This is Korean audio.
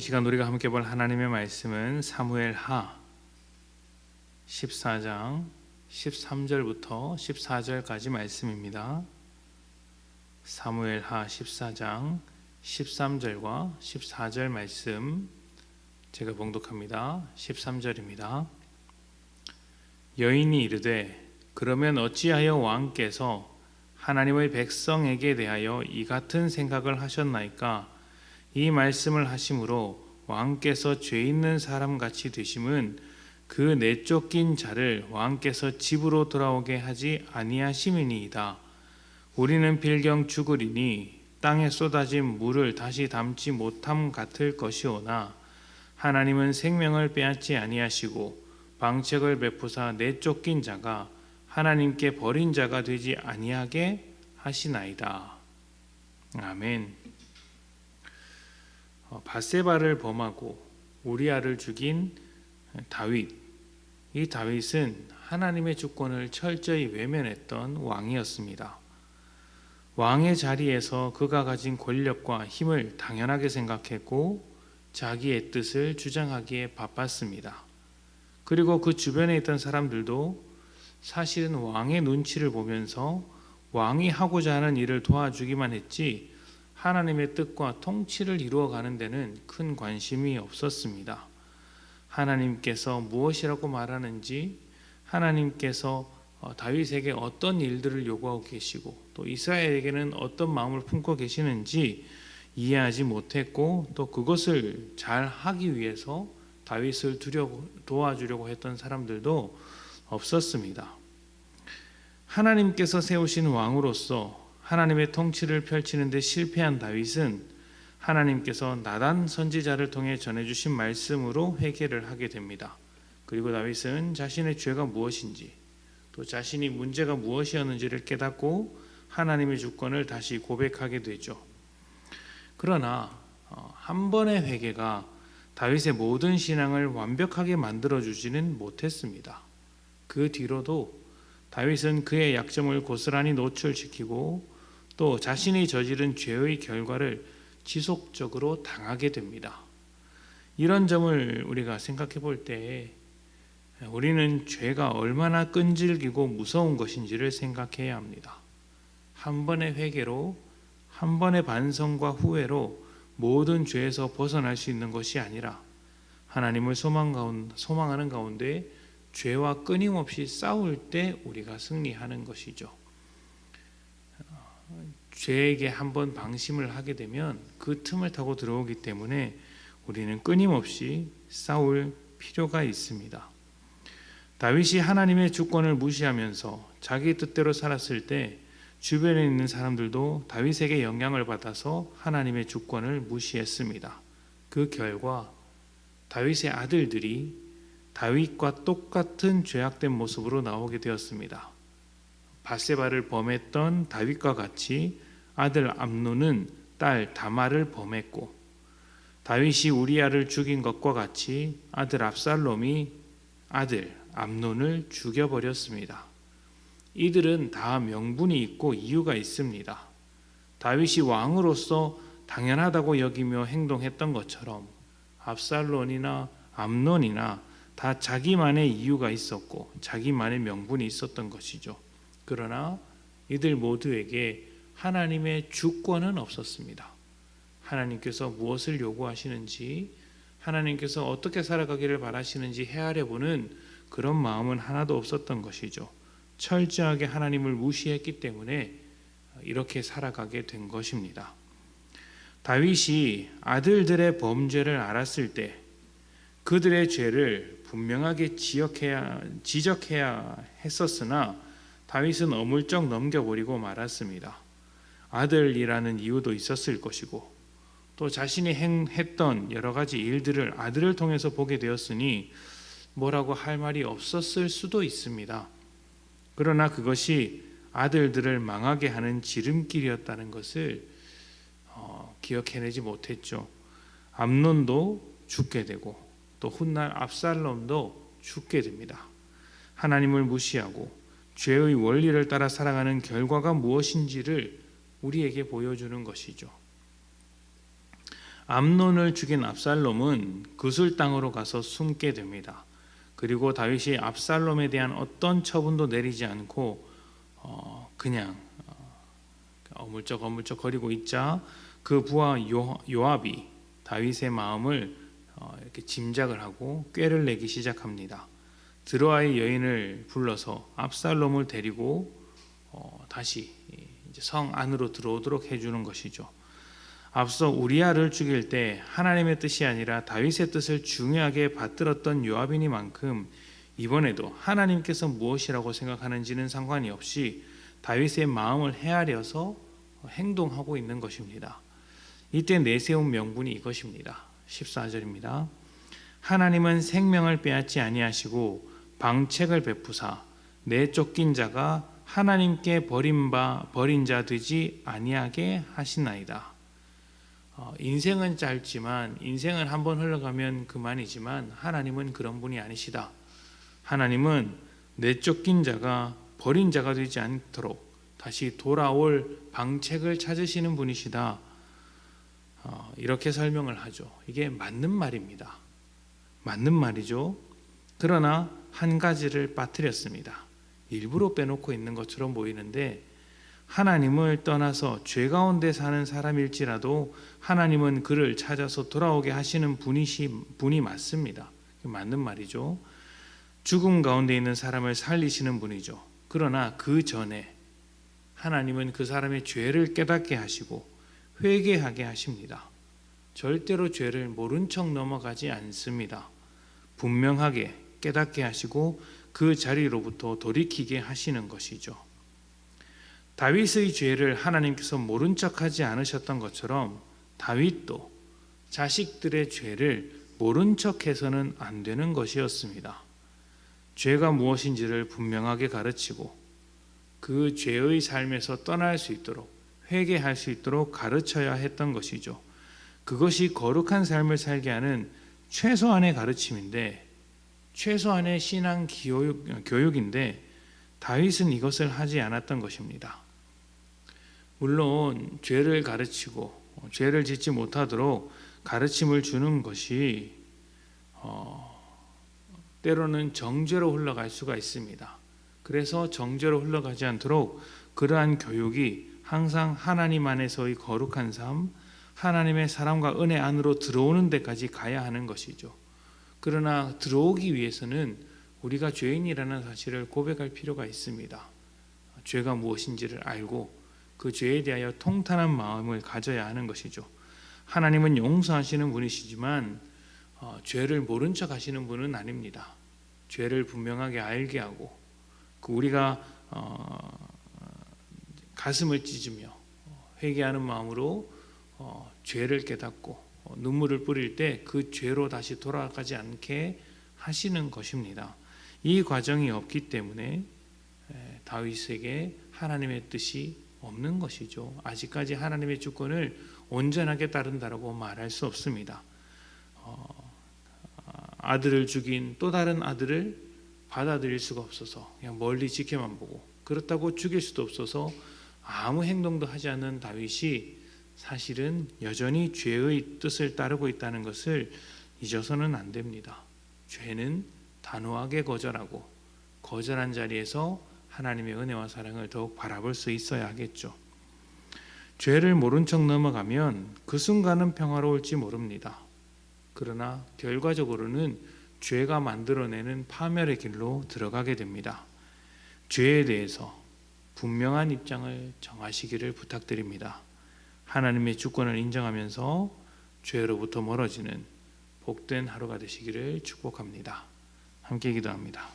시간 우리가 함께 볼 하나님의 말씀은 사무엘하 14장 13절부터 14절까지 말씀입니다. 사무엘하 14장 13절과 14절 말씀 제가 봉독합니다. 13절입니다. 여인이 이르되 그러면 어찌하여 왕께서 하나님의 백성에게 대하여 이 같은 생각을 하셨나이까? 이 말씀을 하심으로 왕께서 죄 있는 사람같이 되심은 그 내쫓긴 자를 왕께서 집으로 돌아오게 하지 아니하심이니이다. 우리는 필경 죽으리니 땅에 쏟아진 물을 다시 담지 못함 같을 것이오나 하나님은 생명을 빼앗지 아니하시고 방책을 베푸사 내쫓긴 자가 하나님께 버린 자가 되지 아니하게 하시나이다. 아멘. 밧세바를 범하고 우리아를 죽인 다윗. 이 다윗은 하나님의 주권을 철저히 외면했던 왕이었습니다. 왕의 자리에서 그가 가진 권력과 힘을 당연하게 생각했고 자기의 뜻을 주장하기에 바빴습니다. 그리고 그 주변에 있던 사람들도 사실은 왕의 눈치를 보면서 왕이 하고자 하는 일을 도와주기만 했지 하나님의 뜻과 통치를 이루어가는 데는 큰 관심이 없었습니다. 하나님께서 무엇이라고 말하는지, 하나님께서 다윗에게 어떤 일들을 요구하고 계시고 또 이스라엘에게는 어떤 마음을 품고 계시는지 이해하지 못했고 또 그것을 잘 하기 위해서 다윗을 도와주려고 했던 사람들도 없었습니다. 하나님께서 세우신 왕으로서 하나님의 통치를 펼치는 데 실패한 다윗은 하나님께서 나단 선지자를 통해 전해주신 말씀으로 회개를 하게 됩니다. 그리고 다윗은 자신의 죄가 무엇인지 또 자신이 문제가 무엇이었는지를 깨닫고 하나님의 주권을 다시 고백하게 되죠. 그러나 한 번의 회개가 다윗의 모든 신앙을 완벽하게 만들어주지는 못했습니다. 그 뒤로도 다윗은 그의 약점을 고스란히 노출시키고 또 자신이 저지른 죄의 결과를 지속적으로 당하게 됩니다. 이런 점을 우리가 생각해 볼 때 우리는 죄가 얼마나 끈질기고 무서운 것인지를 생각해야 합니다. 한 번의 회개로, 한 번의 반성과 후회로 모든 죄에서 벗어날 수 있는 것이 아니라 하나님을 소망하는 가운데 죄와 끊임없이 싸울 때 우리가 승리하는 것이죠. 죄에게 한번 방심을 하게 되면 그 틈을 타고 들어오기 때문에 우리는 끊임없이 싸울 필요가 있습니다. 다윗이 하나님의 주권을 무시하면서 자기 뜻대로 살았을 때 주변에 있는 사람들도 다윗에게 영향을 받아서 하나님의 주권을 무시했습니다. 그 결과 다윗의 아들들이 다윗과 똑같은 죄악된 모습으로 나오게 되었습니다. 밧세바를 범했던 다윗과 같이 아들 암논은 딸 다말을 범했고 다윗이 우리아를 죽인 것과 같이 아들 압살롬이 아들 암논을 죽여버렸습니다. 이들은 다 명분이 있고 이유가 있습니다. 다윗이 왕으로서 당연하다고 여기며 행동했던 것처럼 압살롬이나 암논이나 다 자기만의 이유가 있었고 자기만의 명분이 있었던 것이죠. 그러나 이들 모두에게 하나님의 주권은 없었습니다. 하나님께서 무엇을 요구하시는지, 하나님께서 어떻게 살아가기를 바라시는지 헤아려보는 그런 마음은 하나도 없었던 것이죠. 철저하게 하나님을 무시했기 때문에 이렇게 살아가게 된 것입니다. 다윗이 아들들의 범죄를 알았을 때 그들의 죄를 분명하게 지적해야 했었으나 다윗은 어물쩍 넘겨버리고 말았습니다. 아들이라는 이유도 있었을 것이고 또 자신이 했던 여러 가지 일들을 아들을 통해서 보게 되었으니 뭐라고 할 말이 없었을 수도 있습니다. 그러나 그것이 아들들을 망하게 하는 지름길이었다는 것을 기억해내지 못했죠. 암논도 죽게 되고 또 훗날 압살롬도 죽게 됩니다. 하나님을 무시하고 죄의 원리를 따라 살아가는 결과가 무엇인지를 우리에게 보여주는 것이죠. 암논을 죽인 압살롬은 그술 땅으로 가서 숨게 됩니다. 그리고 다윗이 압살롬에 대한 어떤 처분도 내리지 않고 그냥 어물쩍어물쩍 거리고 있자 그 부하 요압이 다윗의 마음을 이렇게 짐작을 하고 꾀를 내기 시작합니다. 드로아의 여인을 불러서 압살롬을 데리고 다시 이제 성 안으로 들어오도록 해주는 것이죠. 앞서 우리아를 죽일 때 하나님의 뜻이 아니라 다윗의 뜻을 중요하게 받들었던 요압이니만큼 이번에도 하나님께서 무엇이라고 생각하는지는 상관이 없이 다윗의 마음을 헤아려서 행동하고 있는 것입니다. 이때 내세운 명분이 이것입니다. 14절입니다. 하나님은 생명을 빼앗지 아니하시고 방책을 베푸사 내 쫓긴 자가 하나님께 버린 자 되지 아니하게 하시나이다. 인생은 짧지만 인생은 한번 흘러가면 그만이지만 하나님은 그런 분이 아니시다. 하나님은 내 쫓긴 자가 버린 자가 되지 않도록 다시 돌아올 방책을 찾으시는 분이시다. 이렇게 설명을 하죠. 이게 맞는 말입니다. 맞는 말이죠. 그러나 한 가지를 빠뜨렸습니다. 일부러 빼놓고 있는 것처럼 보이는데 하나님을 떠나서 죄 가운데 사는 사람일지라도 하나님은 그를 찾아서 돌아오게 하시는 분이 맞습니다. 맞는 말이죠. 죽음 가운데 있는 사람을 살리시는 분이죠. 그러나 그 전에 하나님은 그 사람의 죄를 깨닫게 하시고 회개하게 하십니다. 절대로 죄를 모른 척 넘어가지 않습니다. 분명하게 깨닫게 하시고 그 자리로부터 돌이키게 하시는 것이죠. 다윗의 죄를 하나님께서 모른 척하지 않으셨던 것처럼 다윗도 자식들의 죄를 모른 척해서는 안 되는 것이었습니다. 죄가 무엇인지를 분명하게 가르치고 그 죄의 삶에서 떠날 수 있도록 회개할 수 있도록 가르쳐야 했던 것이죠. 그것이 거룩한 삶을 살게 하는 최소한의 가르침인데 최소한의 신앙 교육인데 다윗은 이것을 하지 않았던 것입니다. 물론 죄를 가르치고 죄를 짓지 못하도록 가르침을 주는 것이 때로는 정죄로 흘러갈 수가 있습니다. 그래서 정죄로 흘러가지 않도록 그러한 교육이 항상 하나님 안에서의 거룩한 삶, 하나님의 사랑과 은혜 안으로 들어오는 데까지 가야 하는 것이죠. 그러나 들어오기 위해서는 우리가 죄인이라는 사실을 고백할 필요가 있습니다. 죄가 무엇인지를 알고 그 죄에 대하여 통탄한 마음을 가져야 하는 것이죠. 하나님은 용서하시는 분이시지만 죄를 모른 척 하시는 분은 아닙니다. 죄를 분명하게 알게 하고 우리가 가슴을 찢으며 회개하는 마음으로 죄를 깨닫고 눈물을 뿌릴 때 그 죄로 다시 돌아가지 않게 하시는 것입니다. 이 과정이 없기 때문에 다윗에게 하나님의 뜻이 없는 것이죠. 아직까지 하나님의 주권을 온전하게 따른다라고 말할 수 없습니다. 아들을 죽인 또 다른 아들을 받아들일 수가 없어서 그냥 멀리 지켜만 보고 그렇다고 죽일 수도 없어서 아무 행동도 하지 않는 다윗이 사실은 여전히 죄의 뜻을 따르고 있다는 것을 잊어서는 안 됩니다. 죄는 단호하게 거절하고 거절한 자리에서 하나님의 은혜와 사랑을 더욱 바라볼 수 있어야 하겠죠. 죄를 모른 척 넘어가면 그 순간은 평화로울지 모릅니다. 그러나 결과적으로는 죄가 만들어내는 파멸의 길로 들어가게 됩니다. 죄에 대해서 분명한 입장을 정하시기를 부탁드립니다. 하나님의 주권을 인정하면서 죄로부터 멀어지는 복된 하루가 되시기를 축복합니다. 함께 기도합니다.